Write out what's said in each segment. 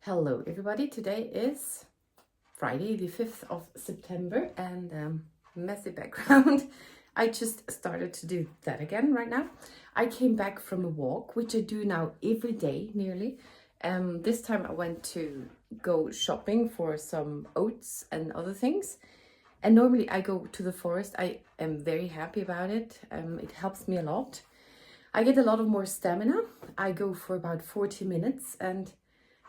Hello everybody, today is Friday the 5th of September and messy background. I just started to do that again right now. I came back from a walk, which I do now every day nearly. This time I went to go shopping for some oats and other things. And normally I go to the forest. I am very happy about it. It helps me a lot. I get a lot of more stamina. I go for about 40 minutes and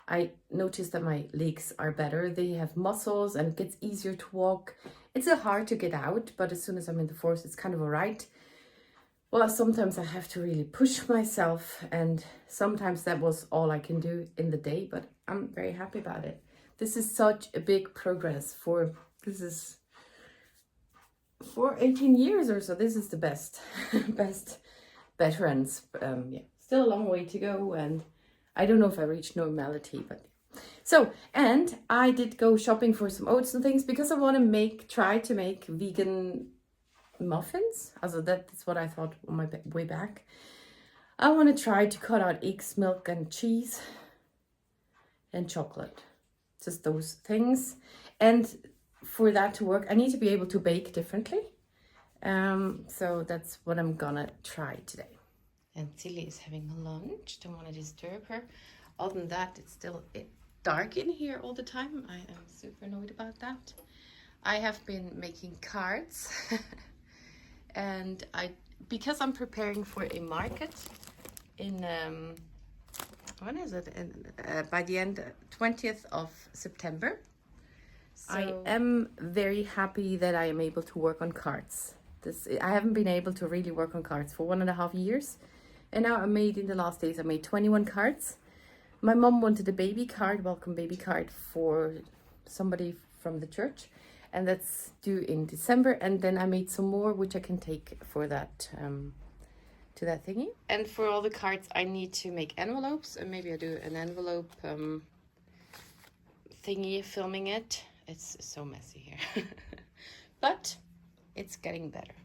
I noticed that my legs are better. They have muscles and it gets easier to walk. It's a hard to get out, but as soon as I'm in the forest, it's kind of all right. Well, sometimes I have to really push myself, and sometimes that was all I can do in the day, but I'm very happy about it. This is such a big progress for 18 years or so. This is the best, best veterans. Yeah, still a long way to go, and I don't know if I reached normality, but so, and I did go shopping for some oats and things because I want to try to make vegan muffins. Also, that's what I thought on my way back. I want to try to cut out eggs, milk, and cheese and chocolate. Just those things. And for that to work, I need to be able to bake differently. So that's what I'm gonna try today. And Tilly is having lunch. Don't want to disturb her. Other than that, it's still dark in here all the time. I am super annoyed about that. I have been making cards and because I'm preparing for a market in when is it? By the end 20th of September. So I am very happy that I am able to work on cards. I haven't been able to really work on cards for 1.5 years. And now in the last days, I made 21 cards. My mom wanted a baby card, welcome baby card for somebody from the church. And that's due in December. And then I made some more, which I can take for that, to that thingy. And for all the cards, I need to make envelopes. And maybe I do an envelope thingy, filming it. It's so messy here. But it's getting better.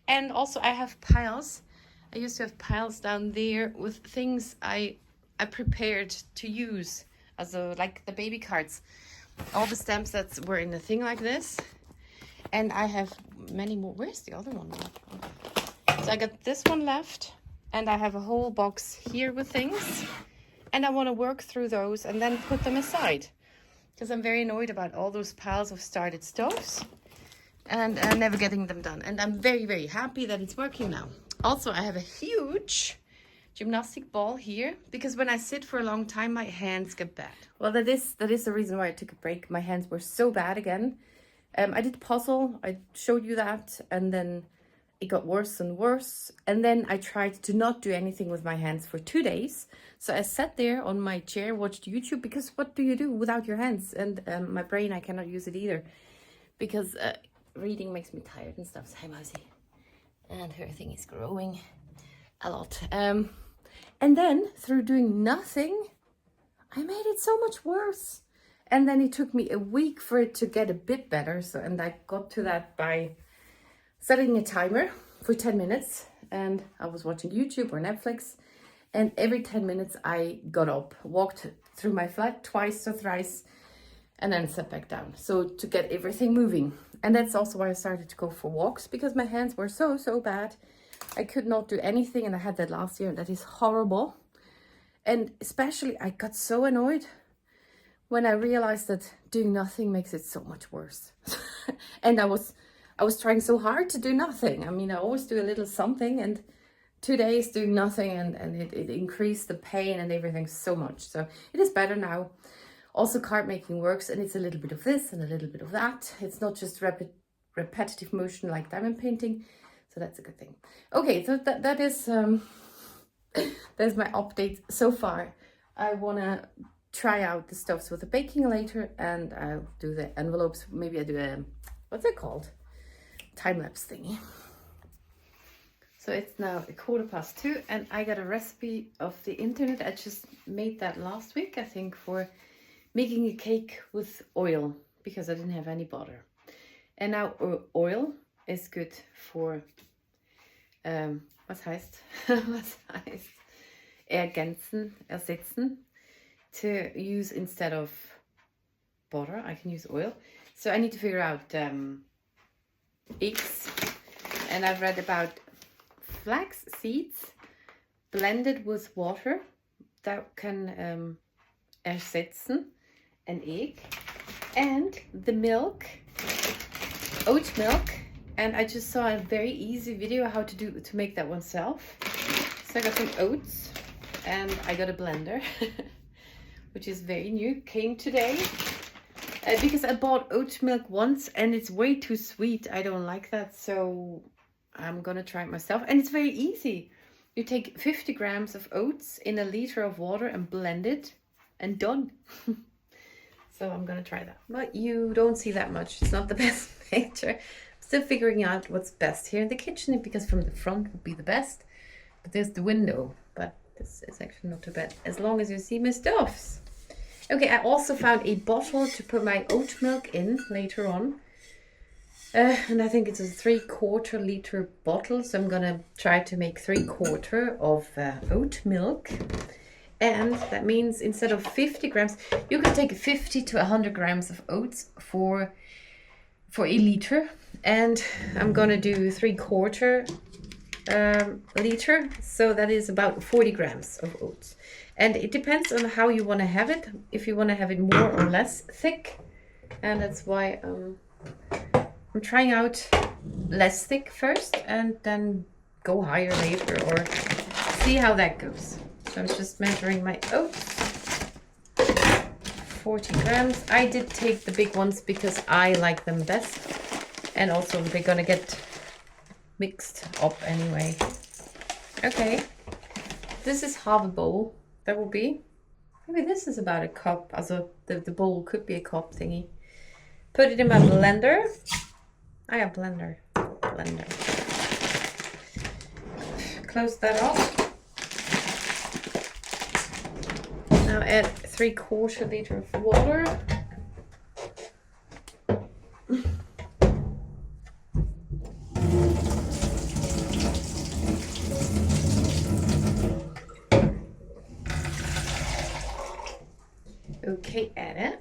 And also I have piles. I used to have piles down there with things I prepared to use, like the baby cards, all the stamps that were in a thing like this. And I have many more. Where's the other one? So I got this one left, and I have a whole box here with things, and I want to work through those and then put them aside because I'm very annoyed about all those piles of started stuffs and never getting them done. And I'm very, very happy that it's working now. Also, I have a huge gymnastic ball here because when I sit for a long time, my hands get bad. Well, that is the reason why I took a break. My hands were so bad again. I did puzzle. I showed you that, and then it got worse and worse. And then I tried to not do anything with my hands for 2 days. So I sat there on my chair, watched YouTube, because what do you do without your hands? And my brain, I cannot use it either because reading makes me tired and stuff. So, hi, Mousy. And her thing is growing a lot. And then through doing nothing, I made it so much worse. And then it took me a week for it to get a bit better. And I got to that by setting a timer for 10 minutes. And I was watching YouTube or Netflix. And every 10 minutes I got up, walked through my flat twice or thrice, and then sat back down. So to get everything moving. And that's also why I started to go for walks, because my hands were so bad. I could not do anything, and I had that last year, and that is horrible. And especially I got so annoyed when I realized that doing nothing makes it so much worse. And I was trying so hard to do nothing. I mean, I always do a little something, and 2 days doing nothing, and it increased the pain and everything so much. So it is better now. Also, card making works, and it's a little bit of this and a little bit of that. It's not just repetitive motion like diamond painting. So that's a good thing. Okay, so that is there's my update so far. I want to try out the stuffs with the baking later, and I'll do the envelopes. Maybe I do a, what's it called? Time-lapse thingy. So it's now 2:15, and I got a recipe of the internet. I just made that last week, I think, for making a cake with oil because I didn't have any butter. And now oil is good for was heißt ersetzen. to use instead of butter. I can use oil. So I need to figure out eggs. And I've read about flax seeds blended with water that can ersetzen an egg. And the milk, oat milk. And I just saw a very easy video how to make that oneself. So I got some oats and I got a blender, which is very new, came today. Because I bought oat milk once and it's way too sweet. I don't like that, so I'm gonna try it myself. And it's very easy. You take 50 grams of oats in a liter of water and blend it and done. So I'm gonna try that. But you don't see that much. It's not the best picture. Still figuring out what's best here in the kitchen, because from the front would be the best. But there's the window. But this is actually not too bad, as long as you see my stuffs. Okay, I also found a bottle to put my oat milk in later on. And I think it's a 3/4 liter bottle. So I'm gonna try to make 3/4 of oat milk. And that means instead of 50 grams, you can take 50 to 100 grams of oats for a liter. And I'm gonna do 3/4 liter. So that is about 40 grams of oats. And it depends on how you want to have it. If you want to have it more or less thick. And that's why I'm trying out less thick first and then go higher later, or see how that goes. So I'm just measuring my oats. 40 grams. I did take the big ones because I like them best. And also they're gonna get mixed up anyway. Okay. This is half a bowl. That will be. Maybe this is about a cup. Also the bowl could be a cup thingy. Put it in my blender. I have blender. Close that off. Now add 3/4 liter of water. Okay, add it.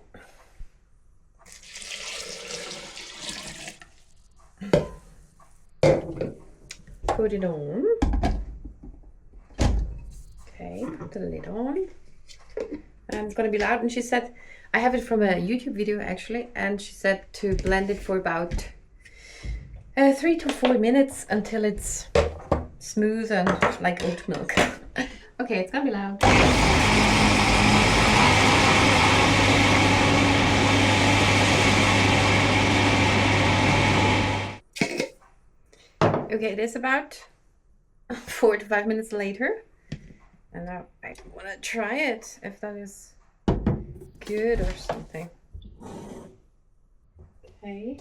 Put it on. Okay, put the lid on. And it's gonna be loud. And she said, I have it from a YouTube video actually, and she said to blend it for about 3 to 4 minutes until it's smooth and like oat milk. Okay, it's gonna be loud. Okay, it is about 4 to 5 minutes later. And now I want to try it, if that is good or something. Okay.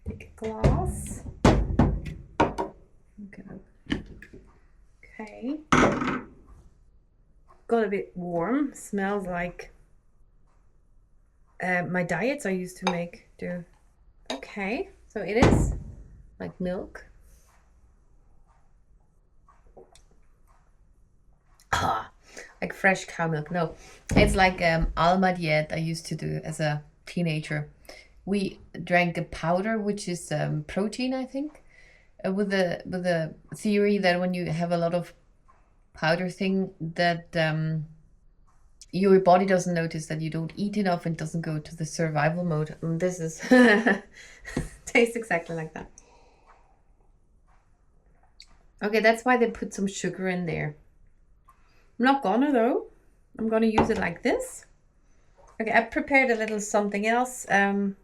Take a glass. Okay. Got a bit warm. Smells like my diets I used to make do. Okay, so it is like milk. Like fresh cow milk. No, it's like Alma diet I used to do as a teenager. We drank a powder which is protein, I think, with the theory that when you have a lot of powder thing that your body doesn't notice that you don't eat enough and doesn't go to the survival mode. And this is tastes exactly like that. Okay, that's why they put some sugar in there. I'm not gonna though. I'm gonna use it like this. Okay, I prepared a little something else. So I'm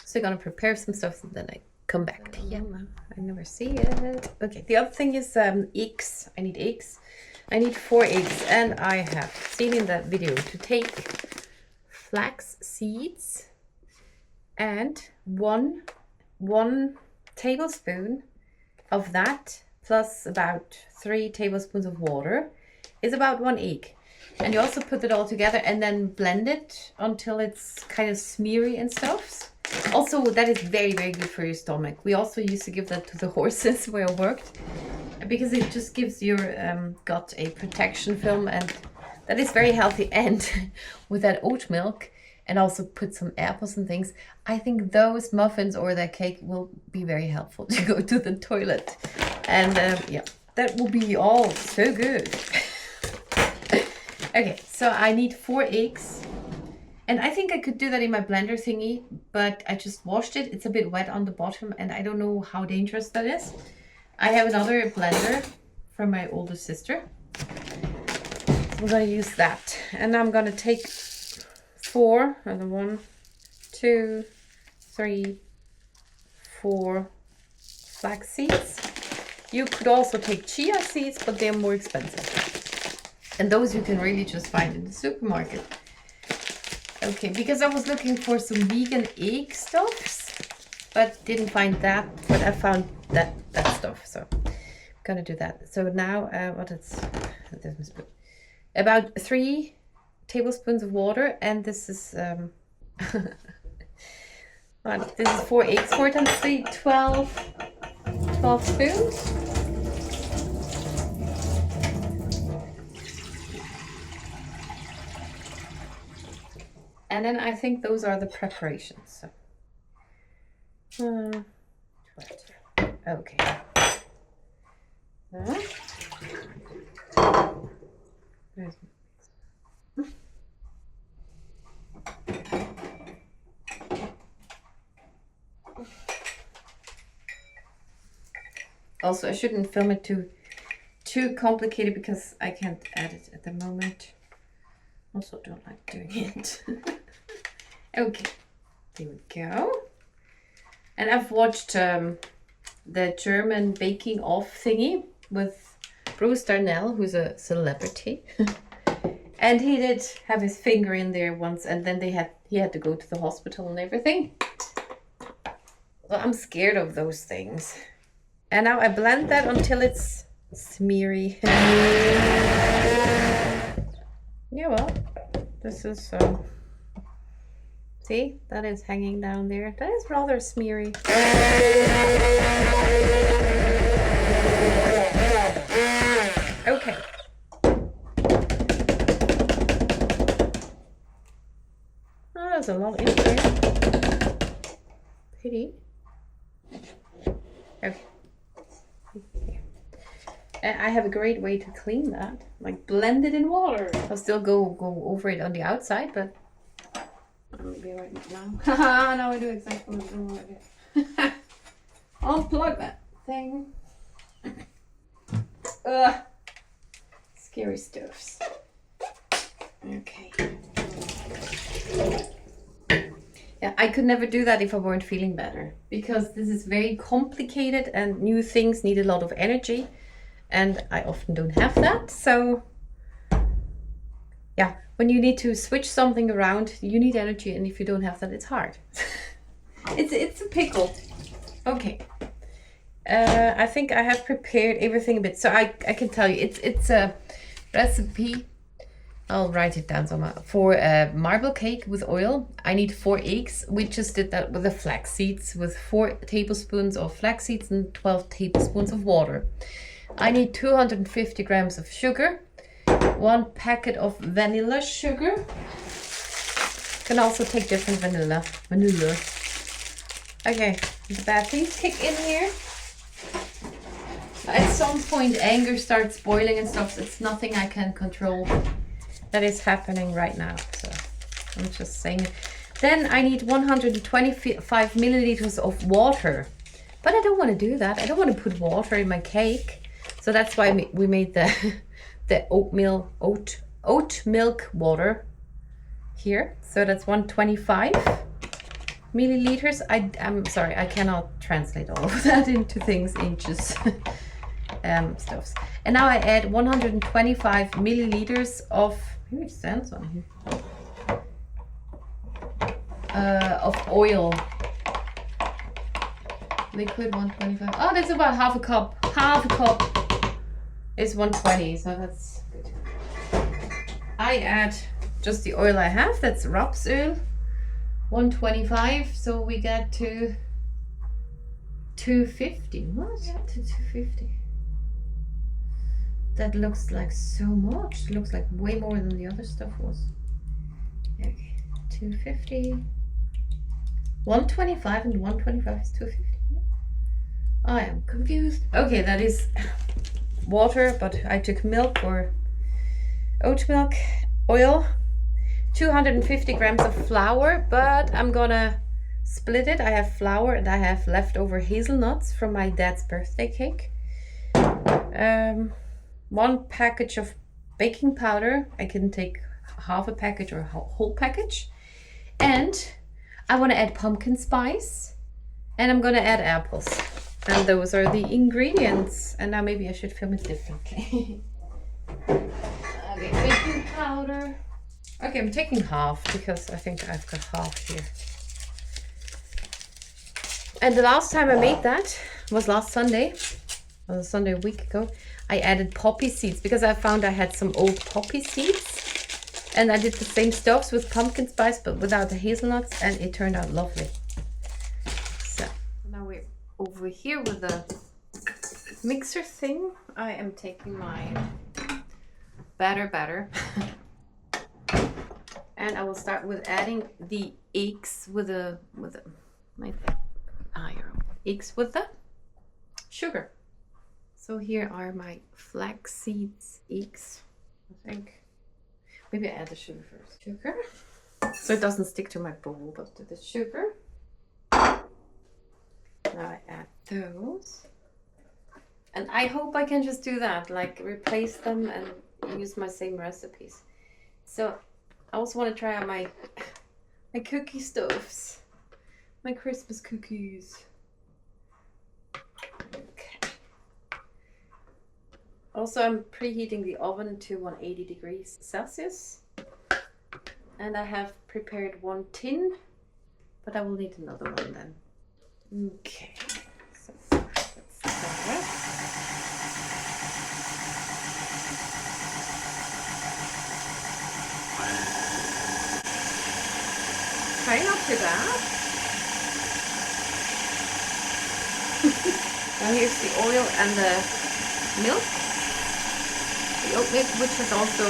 gonna prepare some stuff and then I come back to you. I never see it. Okay, the other thing is eggs. I need eggs. I need 4 eggs, and I have seen in that video to take flax seeds and one tablespoon of that plus about 3 tablespoons of water is about 1 egg. And you also put it all together and then blend it until it's kind of smeary and stuff. Also, that is very, very good for your stomach. We also used to give that to the horses where I worked. because it just gives your gut a protection film, and that is very healthy. And with that oat milk, and also put some apples and things, I think those muffins or that cake will be very helpful to go to the toilet. And yeah, that will be all so good. Okay, so I need 4 eggs. And I think I could do that in my blender thingy, but I just washed it. It's a bit wet on the bottom, and I don't know how dangerous that is. I have another blender from my older sister. So I'm gonna use that. And I'm gonna take 4, and 1, 2, 3, 4 flax seeds. You could also take chia seeds, but they're more expensive. And those you can really just find in the supermarket. Okay, because I was looking for some vegan egg stuffs, but didn't find that, but I found that stuff, so I'm gonna do that. So now, about 3 tablespoons of water, and this is, this is 4 eggs, 4 times 3, 12 spoons. And then I think those are the preparations. So, okay. Also, I shouldn't film it too complicated because I can't edit at the moment. Also, don't like doing it. Okay, there we go. And I've watched the German baking off thingy with Bruce Darnell, who's a celebrity. And he did have his finger in there once, and then he had to go to the hospital and everything. So I'm scared of those things. And now I blend that until it's smeary. Yeah, well, this is, see, that is hanging down there. That is rather smeary. Okay. Oh, there's a lot in there. Pity. Okay. I have a great way to clean that. Like blend it in water. I'll still go over it on the outside, but I'll be right now. Haha, now I do exactly what I want to do. Unplug that thing. Ugh. Scary stuffs. Okay. Yeah, I could never do that if I weren't feeling better, because this is very complicated and new things need a lot of energy, and I often don't have that. So yeah, when you need to switch something around, you need energy, and if you don't have that, it's hard. It's a pickle. Okay. I think I have prepared everything a bit, so I can tell you it's a recipe. I'll write it down somewhere. For a marble cake with oil, I need 4 eggs. We just did that with the flax seeds, with 4 tablespoons of flax seeds and 12 tablespoons of water. I need 250 grams of sugar, 1 packet of vanilla sugar. Can also take different vanilla. Okay, the bad things kick in here. At some point, anger starts boiling and stuff. So it's nothing I can control. That is happening right now, so I'm just saying it. Then I need 125 milliliters of water, but I don't want to do that. I don't want to put water in my cake, so that's why we made the oat milk water here. So that's 125 milliliters. I'm sorry, I cannot translate all of that into things, inches. Stuffs. And now I add 125 milliliters of, maybe it stands on here, of oil. Liquid 125. Oh, that's about half a cup. Half a cup is 120, so that's good. I add just the oil I have, that's rapsoil, 125, so we get to 250. What? Yeah, to 250. That looks like so much. It looks like way more than the other stuff was. Okay, 250. 125 and 125 is 250. I am confused. Okay, that is water, but I took milk or oat milk, oil, 250 grams of flour, but I'm gonna split it. I have flour and I have leftover hazelnuts from my dad's birthday cake. 1 package of baking powder. I can take half a package or a whole package. And I want to add pumpkin spice. And I'm going to add apples. And those are the ingredients. And now maybe I should film it differently. Okay, baking powder. Okay, I'm taking half because I think I've got half here. And the last time I made that was last Sunday. On a Sunday a week ago, I added poppy seeds because I found I had some old poppy seeds, and I did the same stuffs with pumpkin spice but without the hazelnuts, and it turned out lovely. So now we're over here with the mixer thing. I am taking my batter and I will start with adding the eggs with the eggs with the sugar. So here are my flax seeds, eggs, I think. Maybe I add the sugar first. Sugar. So it doesn't stick to my bowl, but to the sugar. Now I add those. And I hope I can just do that, like replace them and use my same recipes. So I also want to try out my cookie stuffs. My Christmas cookies. Also, I'm preheating the oven to 180 degrees Celsius. And I have prepared 1 tin, but I will need another one then. Okay, so let's start. Okay, not too bad. Now here's the oil and the milk. The oat milk, which is also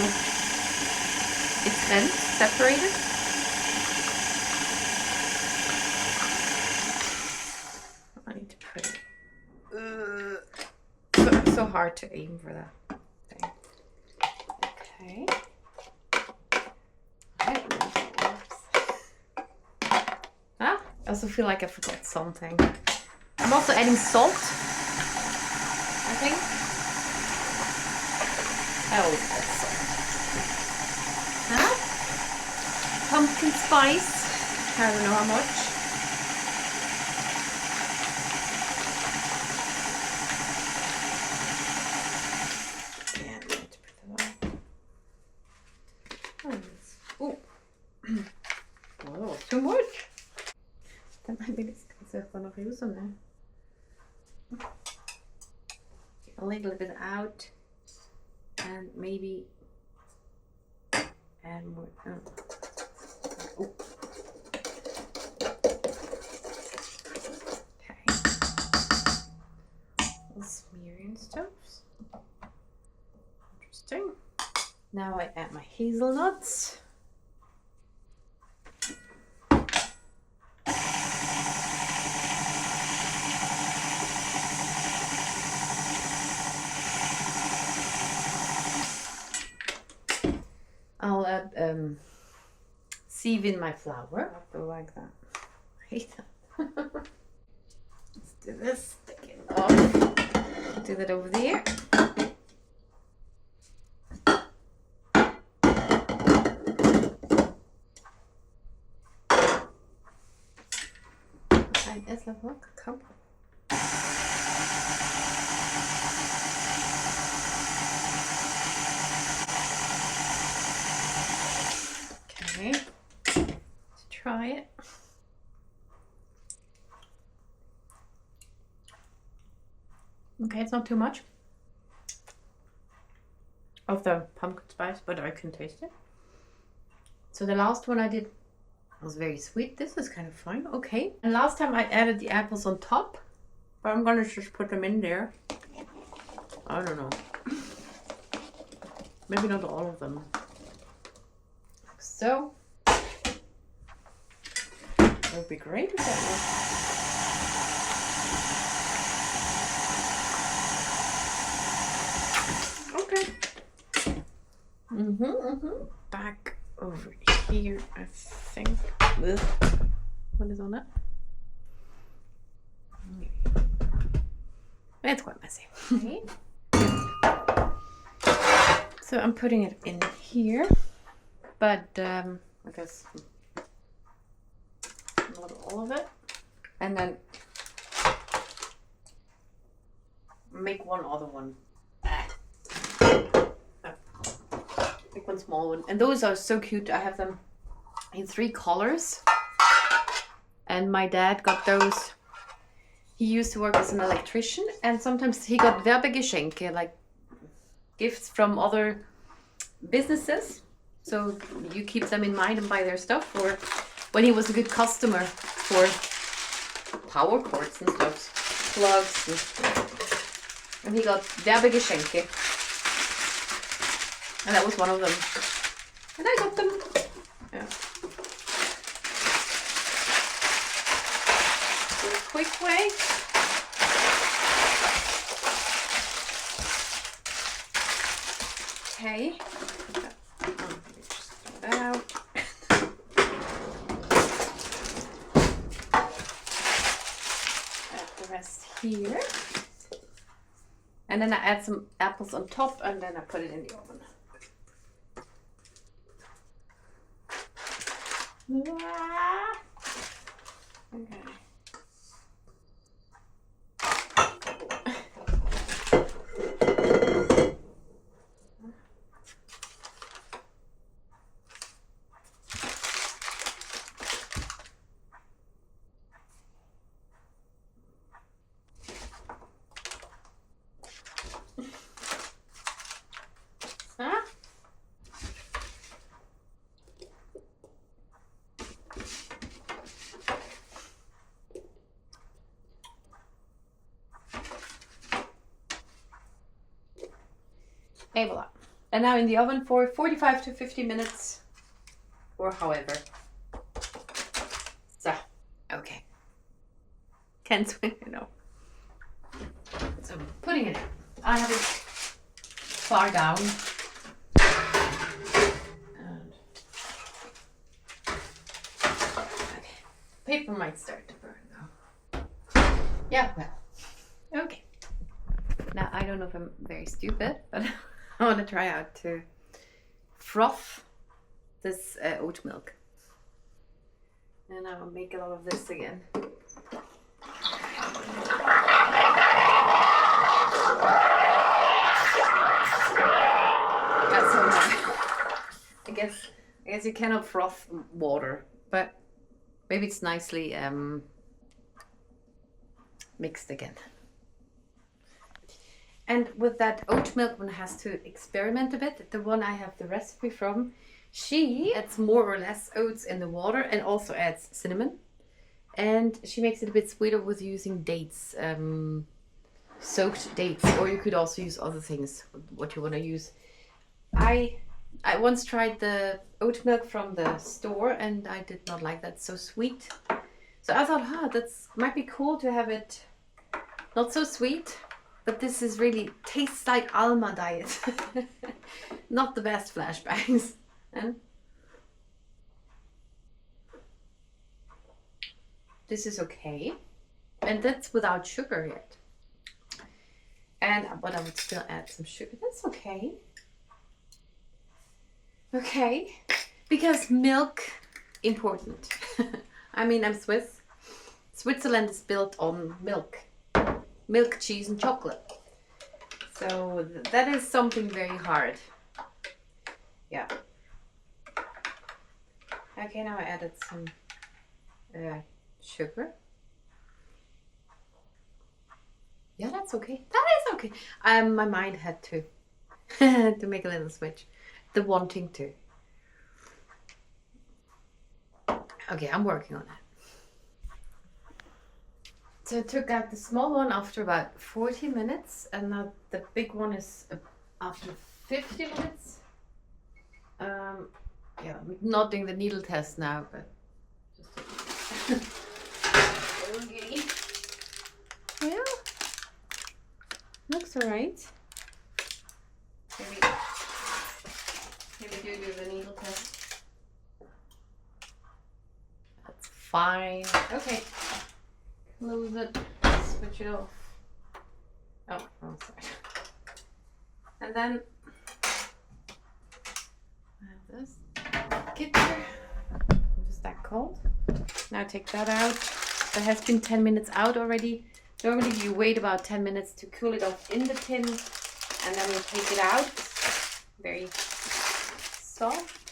its end separated. I need to put it. So hard to aim for that thing. Okay. I also feel like I forgot something. I'm also adding salt, I think. I always add salt. Pumpkin spice. I don't know how much. Yeah, I need to put that on. Oh, oh, too much. Den här vill jag sätta några rosor nu. A little bit out. And maybe add more. Oh. Okay. Smearing stuffs. Interesting. Now I add my hazelnuts. I'll add sieve in my flour. I'll go like that. I hate that. Let's do this. Take it off. Do that over there. It's like what? Come on. Okay, let's try it. Okay, it's not too much of the pumpkin spice, but I can taste it. So the last one I did was very sweet. This is kind of fine. Okay. And last time I added the apples on top, but I'm gonna just put them in there. I don't know. Maybe not all of them. Like so. That would be great if that was. Okay. Back over here, I think. Ugh. What is on it? It's quite messy. Okay. So I'm putting it in here, but I guess not all of it. And then make one other one. Make one small one. And those are so cute. I have them in 3 colors. And my dad got those. He used to work as an electrician, and sometimes he got Werbegeschenke, like gifts from other businesses. So you keep them in mind and buy their stuff. Or when he was a good customer for power cords and stuff, plugs, and he got Werbegeschenke. And that was one of them. And I got them. Yeah. Quick way. Okay. Just throw that out. Add the rest here. And then I add some apples on top, and then I put it in the oven. Okay. Okay, voila. And now in the oven for 45 to 50 minutes, or however. So, okay. Can't swing, you know. So I'm putting it in. I have it far down. And okay. Paper might start to burn though. Yeah, well. Okay. Now I don't know if I'm very stupid, but I want to try out to froth this oat milk. And I will make a lot of this again. That's so hard. I guess you cannot froth water, but maybe it's nicely mixed again. And with that oat milk, one has to experiment a bit. The one I have the recipe from, she adds more or less oats in the water and also adds cinnamon. And she makes it a bit sweeter with using dates, soaked dates, or you could also use other things, what you want to use. I once tried the oat milk from the store and I did not like that, so sweet. So I thought, that's might be cool to have it not so sweet. But this is really tastes like Alma diet. Not the best flashbacks. And this is okay. And that's without sugar yet. But I would still add some sugar. That's okay. Okay. Because milk, important. I mean, I'm Swiss. Switzerland is built on milk. Milk, cheese and chocolate. So that is something very hard. Yeah. Okay, now I added some sugar. Yeah, that's okay. That is okay. My mind had to to make a little switch. The wanting to. Okay, I'm working on that. So I took out the small one after about 40 minutes, and now the big one is after 50 minutes. Yeah, I'm not doing the needle test now, but just okay. Well, looks alright. Maybe do the needle test. That's fine. Okay. Close it. Switch it off. Oh, wrong side. And then I have this kitten. Just that cold. Now take that out. That has been 10 minutes out already. Normally you wait about 10 minutes to cool it off in the tin, and then you take it out. Very soft.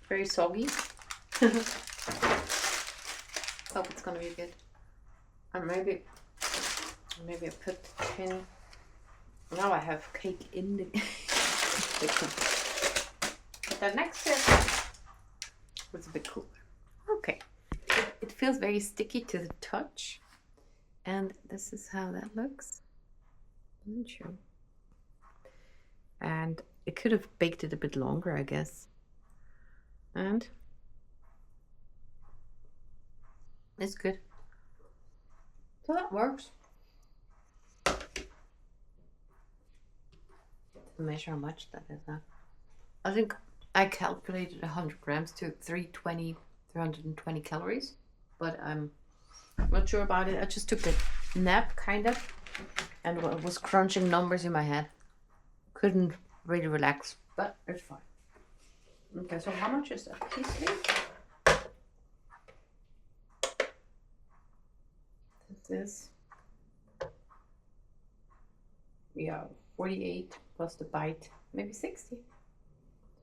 Very soggy. Hope it's gonna be good. And maybe I put the tin. Now I have cake in the the next step was a bit cooler. Okay. It feels very sticky to the touch. And this is how that looks. Isn't true. And it could have baked it a bit longer, I guess. And it's good. So that works. Measure how much that is now. I think I calculated 100 grams to 320 calories, but I'm not sure about it. I just took a nap kind of and was crunching numbers in my head. Couldn't really relax, but it's fine. Okay, so how much is that piece cake? This, yeah, 48 plus the bite, maybe 60,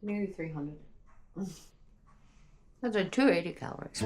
nearly 300. That's like 280 calories.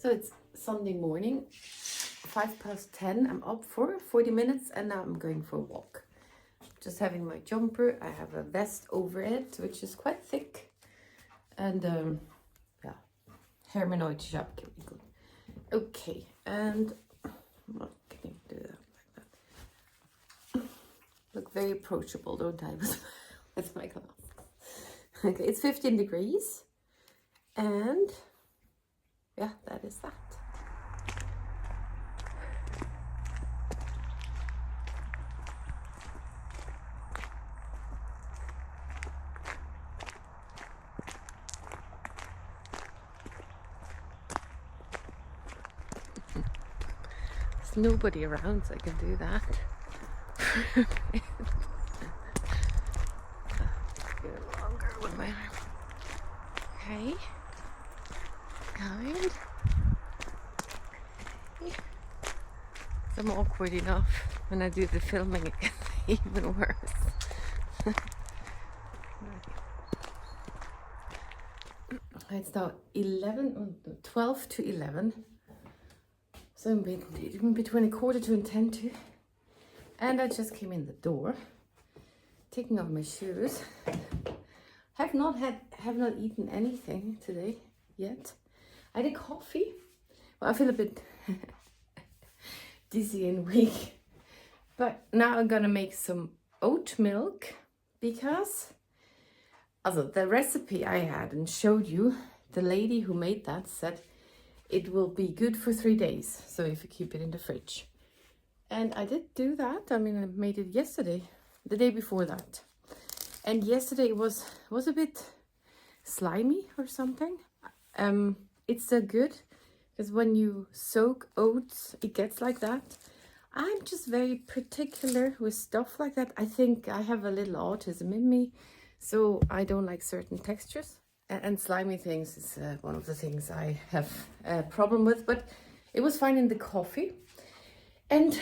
So it's Sunday morning, 10:05. I'm up for 40 minutes and now I'm going for a walk. Just having my jumper. I have a vest over it, which is quite thick. And yeah, Hermanoid shop can be good. Okay, and what can you do that like that? Look very approachable, don't I? With my glasses. Okay, it's 15 degrees. And yeah, that is that. There's nobody around, so I can do that. Get longer with my arm. Okay. Kind. I'm awkward enough when I do the filming, it gets even worse. It's now 12 to 11. So in between 1:45 and 10 to. And I just came in the door, taking off my shoes. Have not eaten anything today yet. I had coffee. Well, I feel a bit dizzy and weak. But now I'm gonna make some oat milk because also the recipe I had and showed you, the lady who made that said it will be good for 3 days. So if you keep it in the fridge. And I did do that. I mean, I made it yesterday, the day before that. And yesterday it was a bit slimy or something. It's so good because when you soak oats, it gets like that. I'm just very particular with stuff like that. I think I have a little autism in me, so I don't like certain textures. And slimy things is one of the things I have a problem with, but it was fine in the coffee. And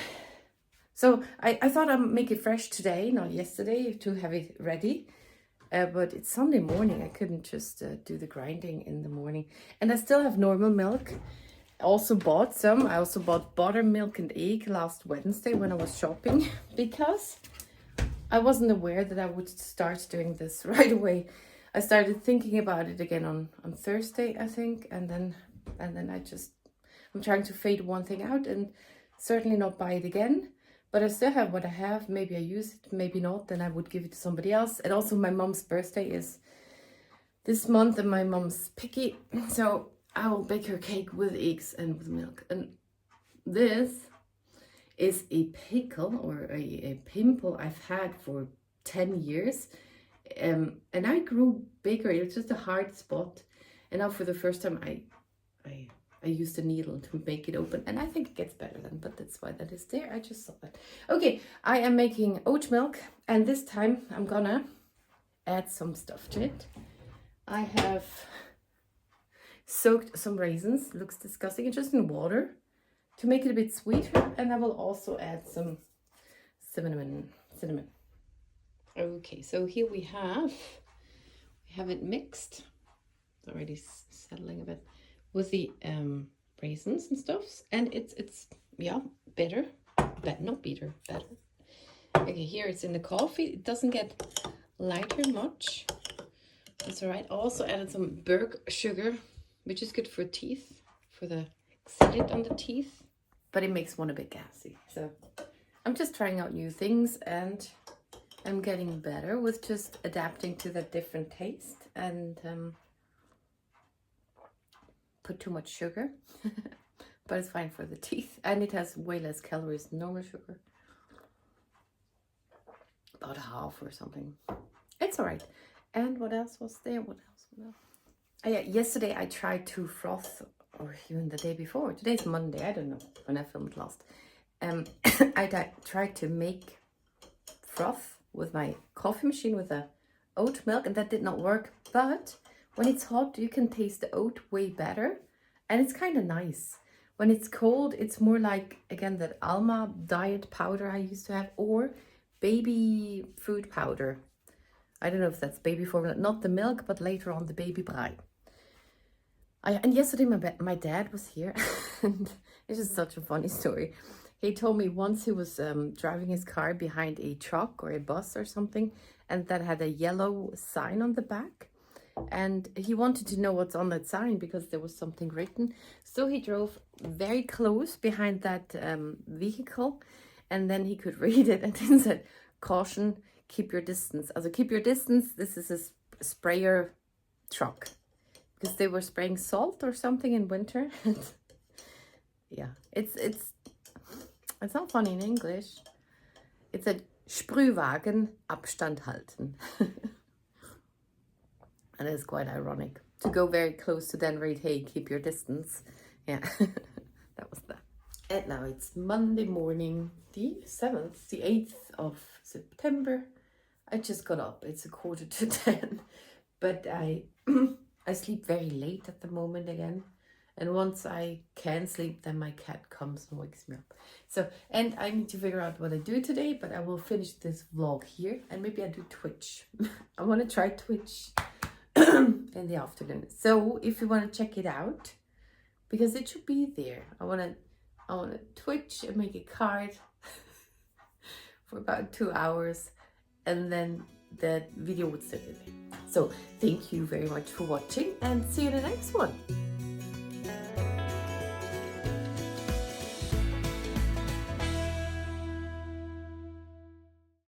so I thought I'd make it fresh today, not yesterday, to have it ready. But it's Sunday morning. I couldn't just do the grinding in the morning. And I still have normal milk. I also bought some. I also bought buttermilk and egg last Wednesday when I was shopping because I wasn't aware that I would start doing this right away. I started thinking about it again on Thursday, I think, and then I'm trying to fade one thing out and certainly not buy it again. But I still have what I have. Maybe I use it, maybe not. Then I would give it to somebody else. And also my mom's birthday is this month and my mom's picky. So I will bake her cake with eggs and with milk. And this is a pickle or a pimple I've had for 10 years. And I grew bigger. It's just a hard spot. And now for the first time I used a needle to make it open, and I think it gets better then, but that's why that is there. I just saw that. Okay, I am making oat milk, and this time I'm gonna add some stuff to it. I have soaked some raisins, looks disgusting, it's just in water to make it a bit sweeter, and I will also add some cinnamon. Okay, so here we have it mixed. It's already settling a bit with the raisins and stuffs, and it's yeah, better. Okay, here it's in the coffee. It doesn't get lighter much. That's all right. Also added some Berg sugar, which is good for teeth, for the acid on the teeth, but it makes one a bit gassy. So I'm just trying out new things, and I'm getting better with just adapting to that different taste. And put too much sugar, but it's fine for the teeth, and it has way less calories than normal sugar, about half or something. It's all right. And what else was there? What else? Oh yeah, yesterday I tried to froth, or even the day before. Today's Monday. I don't know when I filmed last. I tried to make froth with my coffee machine with the oat milk, and that did not work. But when it's hot, you can taste the oat way better, and it's kind of nice. When it's cold, it's more like, again, that Alma diet powder I used to have, or baby food powder. I don't know if that's baby formula, not the milk, but later on the baby brei. And yesterday my dad was here, and it's just such a funny story. He told me once he was driving his car behind a truck or a bus or something, and that had a yellow sign on the back. And he wanted to know what's on that sign because there was something written. So he drove very close behind that vehicle, and then he could read it, and it said, "Caution, keep your distance." Also, keep your distance. This is a sprayer truck, because they were spraying salt or something in winter. Yeah, it's not funny in English. It said Sprühwagen, Abstand halten. And it's quite ironic to go very close to then read, "Hey, keep your distance." Yeah, that was that. And now it's Monday morning, the 7th, the 8th of September. I just got up. It's 9:45, but I sleep very late at the moment again. And once I can sleep, then my cat comes and wakes me up. So, and I need to figure out what I do today, but I will finish this vlog here, and maybe I do Twitch. I want to try Twitch in the afternoon. So if you want to check it out, because it should be there. I want to Twitch and make a card for about 2 hours, and then the video would still be there. So thank you very much for watching, and see you in the next one.